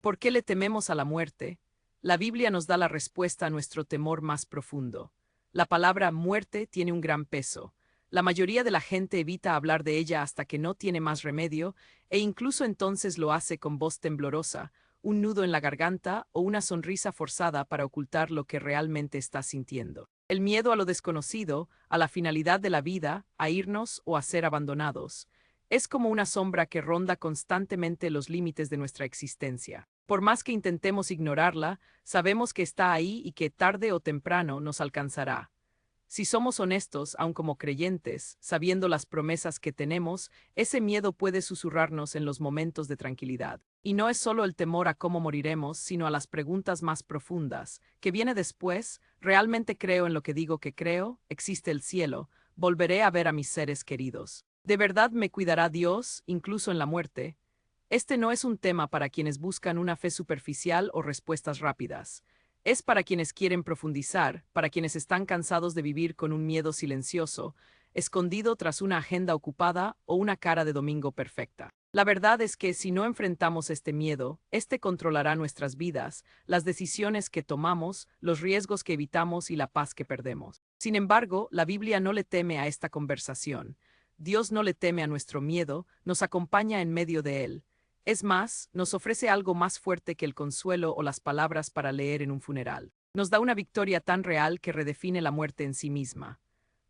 ¿Por qué le tememos a la muerte? La Biblia nos da la respuesta a nuestro temor más profundo. La palabra muerte tiene un gran peso. La mayoría de la gente evita hablar de ella hasta que no tiene más remedio, e incluso entonces lo hace con voz temblorosa, un nudo en la garganta o una sonrisa forzada para ocultar lo que realmente está sintiendo. El miedo a lo desconocido, a la finalidad de la vida, a irnos o a ser abandonados, es como una sombra que ronda constantemente los límites de nuestra existencia. Por más que intentemos ignorarla, sabemos que está ahí y que tarde o temprano nos alcanzará. Si somos honestos, aun como creyentes, sabiendo las promesas que tenemos, ese miedo puede susurrarnos en los momentos de tranquilidad. Y no es solo el temor a cómo moriremos, sino a las preguntas más profundas. ¿Qué viene después? ¿Realmente creo en lo que digo que creo? ¿Existe el cielo? ¿Volveré a ver a mis seres queridos? ¿De verdad me cuidará Dios, incluso en la muerte? Este no es un tema para quienes buscan una fe superficial o respuestas rápidas. Es para quienes quieren profundizar, para quienes están cansados de vivir con un miedo silencioso, escondido tras una agenda ocupada o una cara de domingo perfecta. La verdad es que si no enfrentamos este miedo, este controlará nuestras vidas, las decisiones que tomamos, los riesgos que evitamos y la paz que perdemos. Sin embargo, la Biblia no le teme a esta conversación. Dios no le teme a nuestro miedo, nos acompaña en medio de él. Es más, nos ofrece algo más fuerte que el consuelo o las palabras para leer en un funeral. Nos da una victoria tan real que redefine la muerte en sí misma.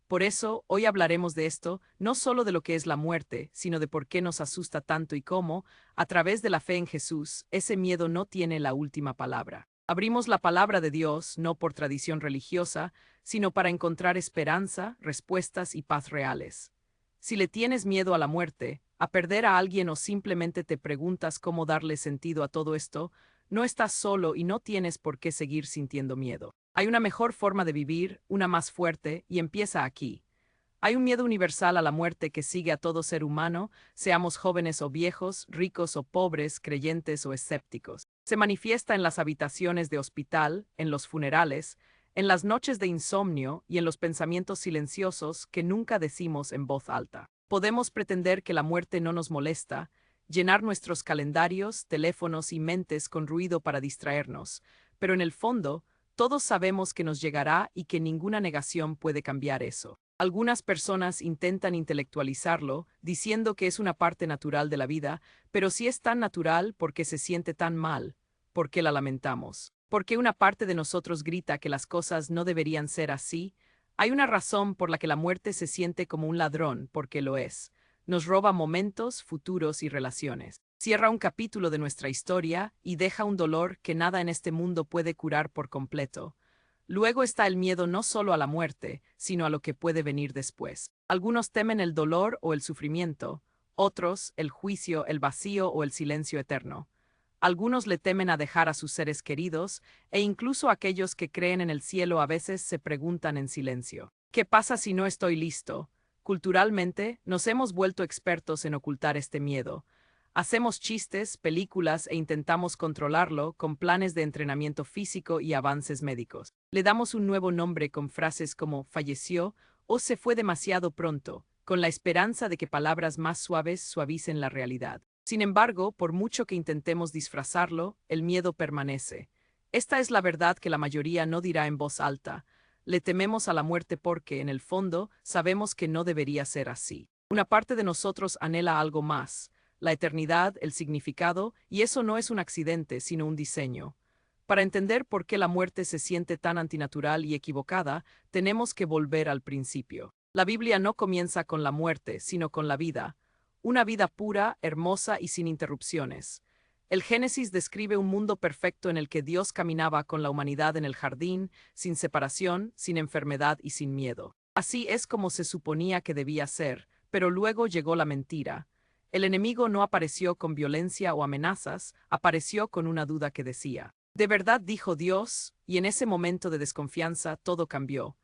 Por eso, hoy hablaremos de esto, no solo de lo que es la muerte, sino de por qué nos asusta tanto y cómo, a través de la fe en Jesús, ese miedo no tiene la última palabra. Abrimos la palabra de Dios no por tradición religiosa, sino para encontrar esperanza, respuestas y paz reales. Si le tienes miedo a la muerte, a perder a alguien o simplemente te preguntas cómo darle sentido a todo esto, no estás solo y no tienes por qué seguir sintiendo miedo. Hay una mejor forma de vivir, una más fuerte, y empieza aquí. Hay un miedo universal a la muerte que sigue a todo ser humano, seamos jóvenes o viejos, ricos o pobres, creyentes o escépticos. Se manifiesta en las habitaciones de hospital, en los funerales, en las noches de insomnio y en los pensamientos silenciosos que nunca decimos en voz alta. Podemos pretender que la muerte no nos molesta, llenar nuestros calendarios, teléfonos y mentes con ruido para distraernos, pero en el fondo, todos sabemos que nos llegará y que ninguna negación puede cambiar eso. Algunas personas intentan intelectualizarlo, diciendo que es una parte natural de la vida, pero si es tan natural, ¿por qué se siente tan mal? ¿Por qué la lamentamos? ¿Por qué una parte de nosotros grita que las cosas no deberían ser así? Hay una razón por la que la muerte se siente como un ladrón, porque lo es. Nos roba momentos, futuros y relaciones. Cierra un capítulo de nuestra historia y deja un dolor que nada en este mundo puede curar por completo. Luego está el miedo no solo a la muerte, sino a lo que puede venir después. Algunos temen el dolor o el sufrimiento, otros el juicio, el vacío o el silencio eterno. Algunos le temen a dejar a sus seres queridos, e incluso aquellos que creen en el cielo a veces se preguntan en silencio: ¿qué pasa si no estoy listo? Culturalmente, nos hemos vuelto expertos en ocultar este miedo. Hacemos chistes, películas e intentamos controlarlo con planes de entrenamiento físico y avances médicos. Le damos un nuevo nombre con frases como falleció o se fue demasiado pronto, con la esperanza de que palabras más suaves suavicen la realidad. Sin embargo, por mucho que intentemos disfrazarlo, el miedo permanece. Esta es la verdad que la mayoría no dirá en voz alta. Le tememos a la muerte porque, en el fondo, sabemos que no debería ser así. Una parte de nosotros anhela algo más, la eternidad, el significado, y eso no es un accidente, sino un diseño. Para entender por qué la muerte se siente tan antinatural y equivocada, tenemos que volver al principio. La Biblia no comienza con la muerte, sino con la vida. Una vida pura, hermosa y sin interrupciones. El Génesis describe un mundo perfecto en el que Dios caminaba con la humanidad en el jardín, sin separación, sin enfermedad y sin miedo. Así es como se suponía que debía ser, pero luego llegó la mentira. El enemigo no apareció con violencia o amenazas, apareció con una duda que decía: ¿de verdad dijo Dios? Y en ese momento de desconfianza todo cambió.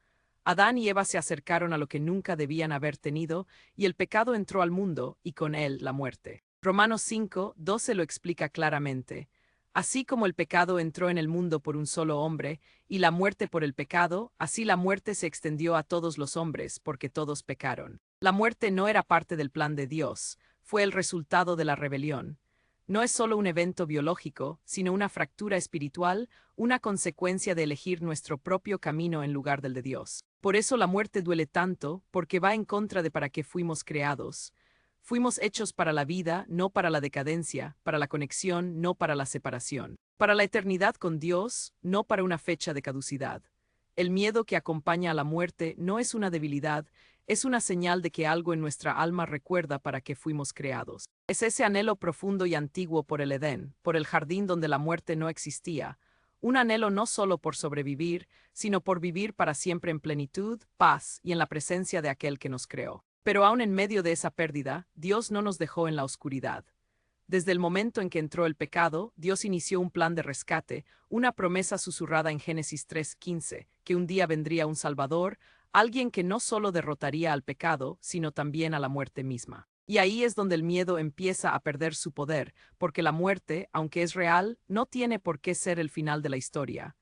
Adán y Eva se acercaron a lo que nunca debían haber tenido, y el pecado entró al mundo, y con él la muerte. Romanos 5:12 lo explica claramente. Así como el pecado entró en el mundo por un solo hombre, y la muerte por el pecado, así la muerte se extendió a todos los hombres, porque todos pecaron. La muerte no era parte del plan de Dios, fue el resultado de la rebelión. no es solo un evento biológico, sino una fractura espiritual, una consecuencia de elegir nuestro propio camino en lugar del de Dios. Por eso la muerte duele tanto, porque va en contra de para qué fuimos creados. Fuimos hechos para la vida, no para la decadencia, para la conexión, no para la separación. Para la eternidad con Dios, no para una fecha de caducidad. El miedo que acompaña a la muerte no es una debilidad, es una señal de que algo en nuestra alma recuerda para qué fuimos creados. Es ese anhelo profundo y antiguo por el Edén, por el jardín donde la muerte no existía, un anhelo no solo por sobrevivir, sino por vivir para siempre en plenitud, paz y en la presencia de aquel que nos creó. Pero aún en medio de esa pérdida, Dios no nos dejó en la oscuridad. Desde el momento en que entró el pecado, Dios inició un plan de rescate, una promesa susurrada en Génesis 3:15, que un día vendría un Salvador, alguien que no solo derrotaría al pecado, sino también a la muerte misma. Y ahí es donde el miedo empieza a perder su poder, porque la muerte, aunque es real, no tiene por qué ser el final de la historia.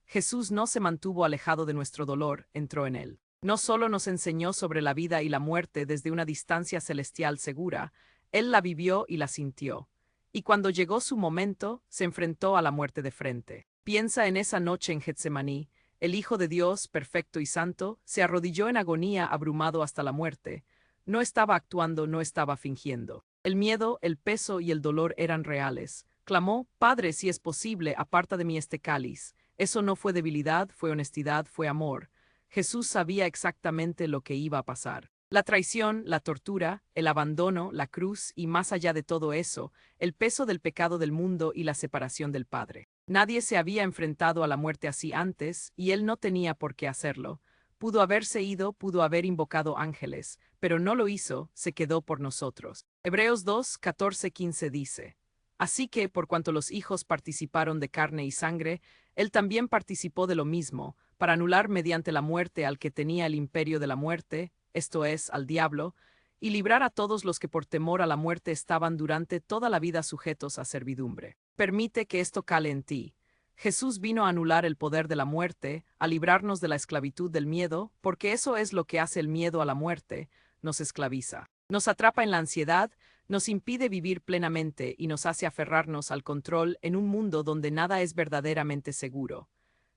Jesús no se mantuvo alejado de nuestro dolor, entró en él. No solo nos enseñó sobre la vida y la muerte desde una distancia celestial segura, él la vivió y la sintió. Y cuando llegó su momento, se enfrentó a la muerte de frente. Piensa en esa noche en Getsemaní. El Hijo de Dios, perfecto y santo, se arrodilló en agonía abrumado hasta la muerte. No estaba actuando, no estaba fingiendo. El miedo, el peso y el dolor eran reales. Clamó, Padre, si es posible, aparta de mí este cáliz. Eso no fue debilidad, fue honestidad, fue amor. Jesús sabía exactamente lo que iba a pasar. La traición, la tortura, el abandono, la cruz y más allá de todo eso, el peso del pecado del mundo y la separación del Padre. Nadie se había enfrentado a la muerte así antes, y él no tenía por qué hacerlo. Pudo haberse ido, pudo haber invocado ángeles, pero no lo hizo, se quedó por nosotros. Hebreos 2, 14-15 dice: Así que, por cuanto los hijos participaron de carne y sangre, él también participó de lo mismo, para anular mediante la muerte al que tenía el imperio de la muerte, esto es, al diablo, y librar a todos los que por temor a la muerte estaban durante toda la vida sujetos a servidumbre. Permite que esto cale en ti. Jesús vino a anular el poder de la muerte, a librarnos de la esclavitud del miedo, porque eso es lo que hace el miedo a la muerte, nos esclaviza. Nos atrapa en la ansiedad, nos impide vivir plenamente y nos hace aferrarnos al control en un mundo donde nada es verdaderamente seguro.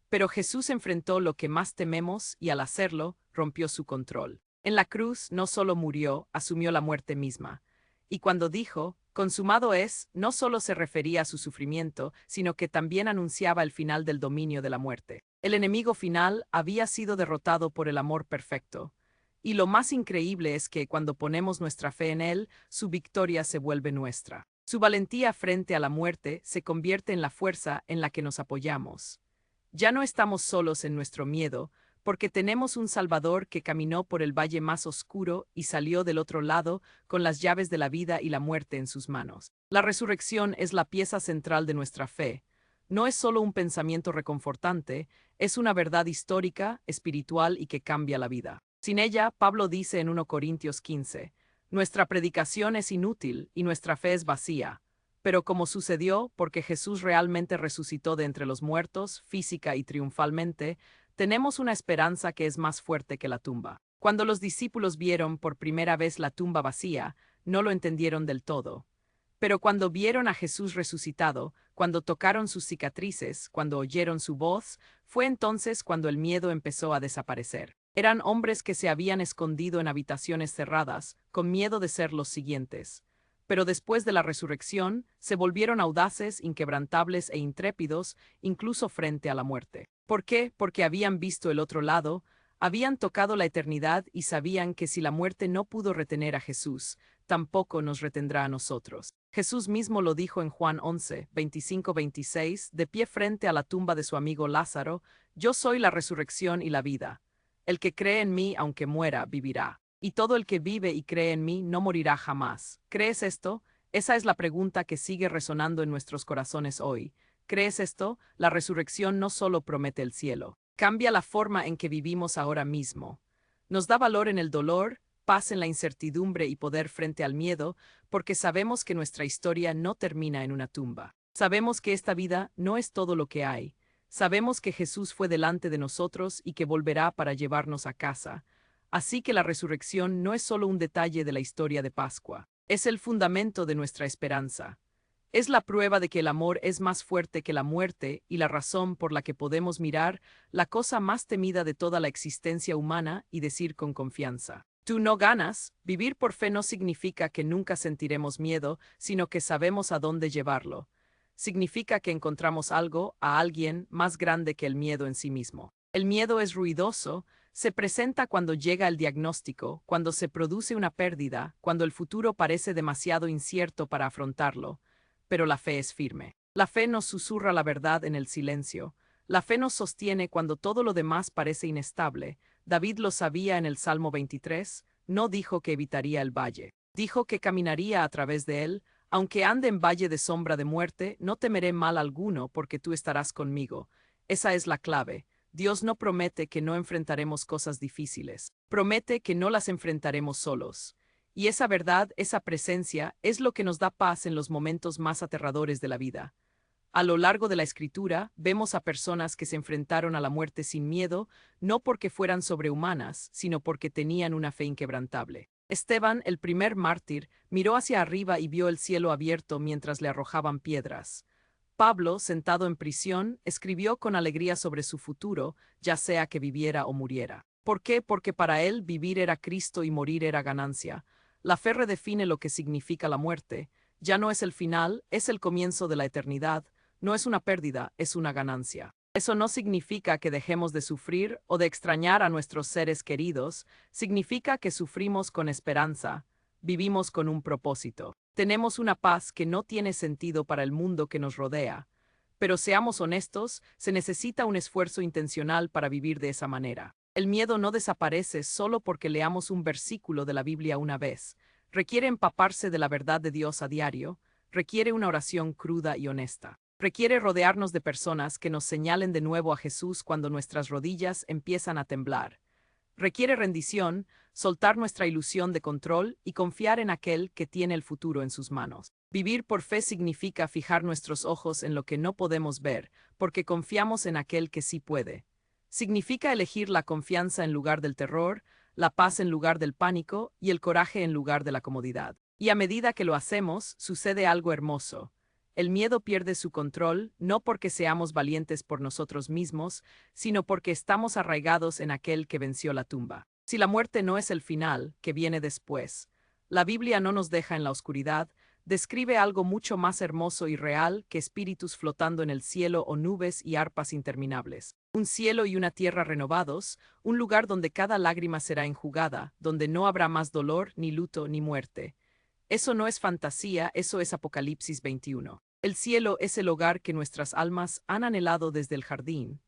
Pero Jesús enfrentó lo que más tememos y al hacerlo, rompió su control. En la cruz no solo murió, asumió la muerte misma. Y cuando dijo, consumado es, no solo se refería a su sufrimiento, sino que también anunciaba el final del dominio de la muerte. El enemigo final había sido derrotado por el amor perfecto. Y lo más increíble es que cuando ponemos nuestra fe en él, su victoria se vuelve nuestra. Su valentía frente a la muerte se convierte en la fuerza en la que nos apoyamos. Ya no estamos solos en nuestro miedo, porque tenemos un Salvador que caminó por el valle más oscuro y salió del otro lado con las llaves de la vida y la muerte en sus manos. La resurrección es la pieza central de nuestra fe. No es solo un pensamiento reconfortante, es una verdad histórica, espiritual y que cambia la vida. Sin ella, Pablo dice en 1 Corintios 15, nuestra predicación es inútil y nuestra fe es vacía. Pero como sucedió, porque Jesús realmente resucitó de entre los muertos, física y triunfalmente, tenemos una esperanza que es más fuerte que la tumba. Cuando los discípulos vieron por primera vez la tumba vacía, no lo entendieron del todo. Pero cuando vieron a Jesús resucitado, cuando tocaron sus cicatrices, cuando oyeron su voz, fue entonces cuando el miedo empezó a desaparecer. Eran hombres que se habían escondido en habitaciones cerradas, con miedo de ser los siguientes. Pero después de la resurrección, se volvieron audaces, inquebrantables e intrépidos, incluso frente a la muerte. ¿Por qué? Porque habían visto el otro lado, habían tocado la eternidad y sabían que si la muerte no pudo retener a Jesús, tampoco nos retendrá a nosotros. Jesús mismo lo dijo en Juan 11, 25-26, de pie frente a la tumba de su amigo Lázaro: Yo soy la resurrección y la vida. El que cree en mí, aunque muera, vivirá. Y todo el que vive y cree en mí no morirá jamás. ¿Crees esto? Esa es la pregunta que sigue resonando en nuestros corazones hoy. ¿Crees esto? La resurrección no solo promete el cielo, cambia la forma en que vivimos ahora mismo. Nos da valor en el dolor, paz en la incertidumbre y poder frente al miedo, porque sabemos que nuestra historia no termina en una tumba. Sabemos que esta vida no es todo lo que hay. Sabemos que Jesús fue delante de nosotros y que volverá para llevarnos a casa. Así que la resurrección no es solo un detalle de la historia de Pascua, es el fundamento de nuestra esperanza. Es la prueba de que el amor es más fuerte que la muerte y la razón por la que podemos mirar la cosa más temida de toda la existencia humana y decir con confianza: tú no ganas. Vivir por fe no significa que nunca sentiremos miedo, sino que sabemos a dónde llevarlo. Significa que encontramos algo, a alguien, más grande que el miedo en sí mismo. El miedo es ruidoso, se presenta cuando llega el diagnóstico, cuando se produce una pérdida, cuando el futuro parece demasiado incierto para afrontarlo. Pero la fe es firme. La fe nos susurra la verdad en el silencio. La fe nos sostiene cuando todo lo demás parece inestable. David lo sabía en el Salmo 23, no dijo que evitaría el valle. Dijo que caminaría a través de él. Aunque ande en valle de sombra de muerte, no temeré mal alguno porque tú estarás conmigo. Esa es la clave. Dios no promete que no enfrentaremos cosas difíciles. Promete que no las enfrentaremos solos. Y esa verdad, esa presencia, es lo que nos da paz en los momentos más aterradores de la vida. A lo largo de la Escritura, vemos a personas que se enfrentaron a la muerte sin miedo, no porque fueran sobrehumanas, sino porque tenían una fe inquebrantable. Esteban, el primer mártir, miró hacia arriba y vio el cielo abierto mientras le arrojaban piedras. Pablo, sentado en prisión, escribió con alegría sobre su futuro, ya sea que viviera o muriera. ¿Por qué? Porque para él vivir era Cristo y morir era ganancia. La fe redefine lo que significa la muerte. Ya no es el final, es el comienzo de la eternidad. No es una pérdida, es una ganancia. Eso no significa que dejemos de sufrir o de extrañar a nuestros seres queridos, significa que sufrimos con esperanza, vivimos con un propósito. Tenemos una paz que no tiene sentido para el mundo que nos rodea. Pero seamos honestos, se necesita un esfuerzo intencional para vivir de esa manera. El miedo no desaparece solo porque leamos un versículo de la Biblia una vez. Requiere empaparse de la verdad de Dios a diario, requiere una oración cruda y honesta. Requiere rodearnos de personas que nos señalen de nuevo a Jesús cuando nuestras rodillas empiezan a temblar. Requiere rendición, soltar nuestra ilusión de control y confiar en aquel que tiene el futuro en sus manos. Vivir por fe significa fijar nuestros ojos en lo que no podemos ver, porque confiamos en aquel que sí puede. Significa elegir la confianza en lugar del terror, la paz en lugar del pánico y el coraje en lugar de la comodidad. Y a medida que lo hacemos, sucede algo hermoso. El miedo pierde su control, no porque seamos valientes por nosotros mismos, sino porque estamos arraigados en aquel que venció la tumba. Si la muerte no es el final, que viene después, la Biblia no nos deja en la oscuridad, describe algo mucho más hermoso y real que espíritus flotando en el cielo o nubes y arpas interminables. Un cielo y una tierra renovados, un lugar donde cada lágrima será enjugada, donde no habrá más dolor, ni luto, ni muerte. Eso no es fantasía, eso es Apocalipsis 21. El cielo es el hogar que nuestras almas han anhelado desde el jardín.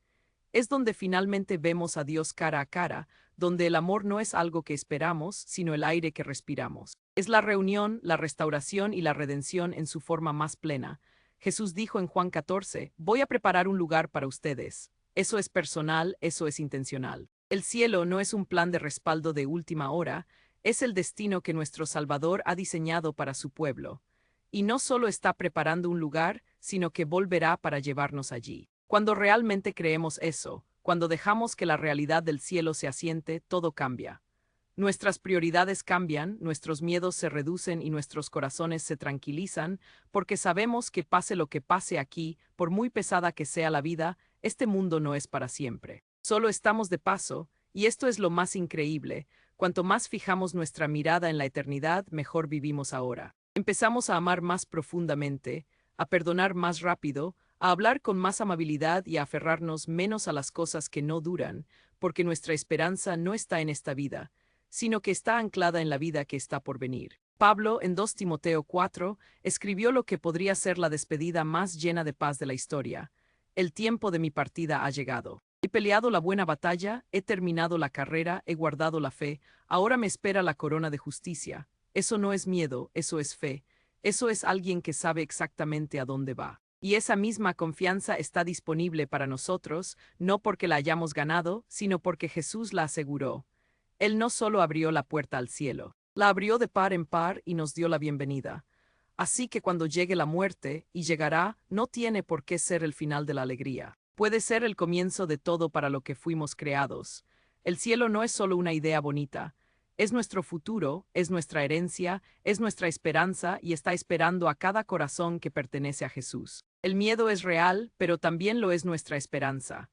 Es donde finalmente vemos a Dios cara a cara, donde el amor no es algo que esperamos, sino el aire que respiramos. Es la reunión, la restauración y la redención en su forma más plena. Jesús dijo en Juan 14, voy a preparar un lugar para ustedes. Eso es personal, eso es intencional. El cielo no es un plan de respaldo de última hora, es el destino que nuestro Salvador ha diseñado para su pueblo. Y no solo está preparando un lugar, sino que volverá para llevarnos allí. Cuando realmente creemos eso, cuando dejamos que la realidad del cielo se asiente, todo cambia. Nuestras prioridades cambian, nuestros miedos se reducen y nuestros corazones se tranquilizan, porque sabemos que pase lo que pase aquí, por muy pesada que sea la vida, este mundo no es para siempre. Solo estamos de paso, y esto es lo más increíble. Cuanto más fijamos nuestra mirada en la eternidad, mejor vivimos ahora. Empezamos a amar más profundamente, a perdonar más rápido, a hablar con más amabilidad y a aferrarnos menos a las cosas que no duran, porque nuestra esperanza no está en esta vida, sino que está anclada en la vida que está por venir. Pablo, en 2 Timoteo 4, escribió lo que podría ser la despedida más llena de paz de la historia. El tiempo de mi partida ha llegado. He peleado la buena batalla, he terminado la carrera, he guardado la fe, ahora me espera la corona de justicia. Eso no es miedo, eso es fe. Eso es alguien que sabe exactamente a dónde va. Y esa misma confianza está disponible para nosotros, no porque la hayamos ganado, sino porque Jesús la aseguró. Él no solo abrió la puerta al cielo, la abrió de par en par y nos dio la bienvenida. Así que cuando llegue la muerte, y llegará, no tiene por qué ser el final de la alegría. Puede ser el comienzo de todo para lo que fuimos creados. El cielo no es solo una idea bonita, Es nuestro futuro, es nuestra herencia, es nuestra esperanza y está esperando a cada corazón que pertenece a Jesús. El miedo es real, pero también lo es nuestra esperanza.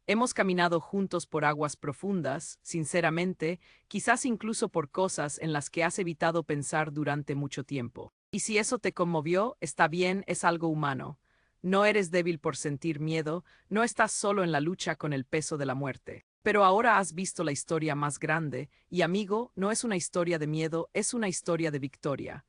Hemos caminado juntos por aguas profundas, sinceramente, quizás incluso por cosas en las que has evitado pensar durante mucho tiempo. Y si eso te conmovió, está bien, es algo humano. No eres débil por sentir miedo, no estás solo en la lucha con el peso de la muerte. Pero ahora has visto la historia más grande, y amigo, no es una historia de miedo, es una historia de victoria.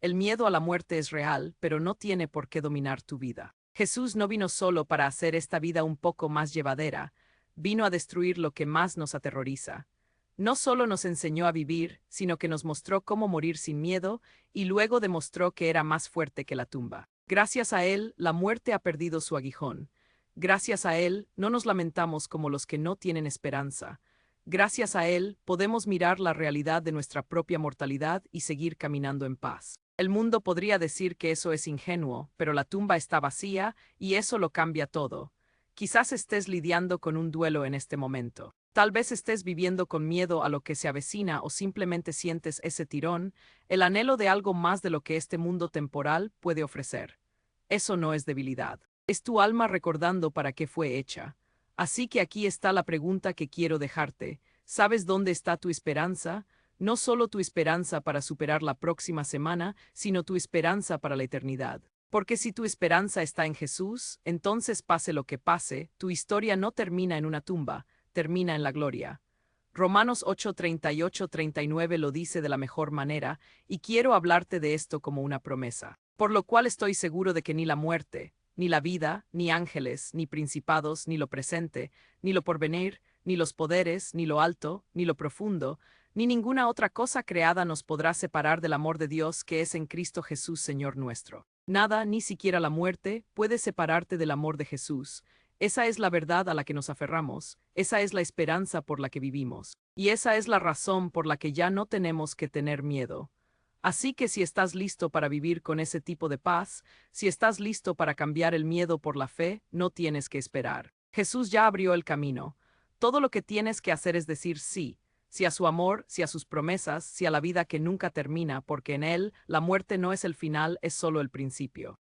El miedo a la muerte es real, pero no tiene por qué dominar tu vida. Jesús no vino solo para hacer esta vida un poco más llevadera, vino a destruir lo que más nos aterroriza. No solo nos enseñó a vivir, sino que nos mostró cómo morir sin miedo y luego demostró que era más fuerte que la tumba. Gracias a él, la muerte ha perdido su aguijón. Gracias a él, no nos lamentamos como los que no tienen esperanza. Gracias a él, podemos mirar la realidad de nuestra propia mortalidad y seguir caminando en paz. El mundo podría decir que eso es ingenuo, pero la tumba está vacía y eso lo cambia todo. Quizás estés lidiando con un duelo en este momento. Tal vez estés viviendo con miedo a lo que se avecina o simplemente sientes ese tirón, el anhelo de algo más de lo que este mundo temporal puede ofrecer. Eso no es debilidad. Es tu alma recordando para qué fue hecha. Así que aquí está la pregunta que quiero dejarte. ¿Sabes dónde está tu esperanza? No solo tu esperanza para superar la próxima semana, sino tu esperanza para la eternidad. Porque si tu esperanza está en Jesús, entonces pase lo que pase, tu historia no termina en una tumba, termina en la gloria. Romanos 8:38-39 lo dice de la mejor manera, y quiero hablarte de esto como una promesa. Por lo cual estoy seguro de que ni la muerte, ni la vida, ni ángeles, ni principados, ni lo presente, ni lo porvenir, ni los poderes, ni lo alto, ni lo profundo, ni ninguna otra cosa creada nos podrá separar del amor de Dios que es en Cristo Jesús Señor nuestro. Nada, ni siquiera la muerte, puede separarte del amor de Jesús. Esa es la verdad a la que nos aferramos, esa es la esperanza por la que vivimos, y esa es la razón por la que ya no tenemos que tener miedo. Así que si estás listo para vivir con ese tipo de paz, si estás listo para cambiar el miedo por la fe, no tienes que esperar. Jesús ya abrió el camino. Todo lo que tienes que hacer es decir sí, sí a su amor, sí a sus promesas, sí a la vida que nunca termina, porque en él la muerte no es el final, es solo el principio.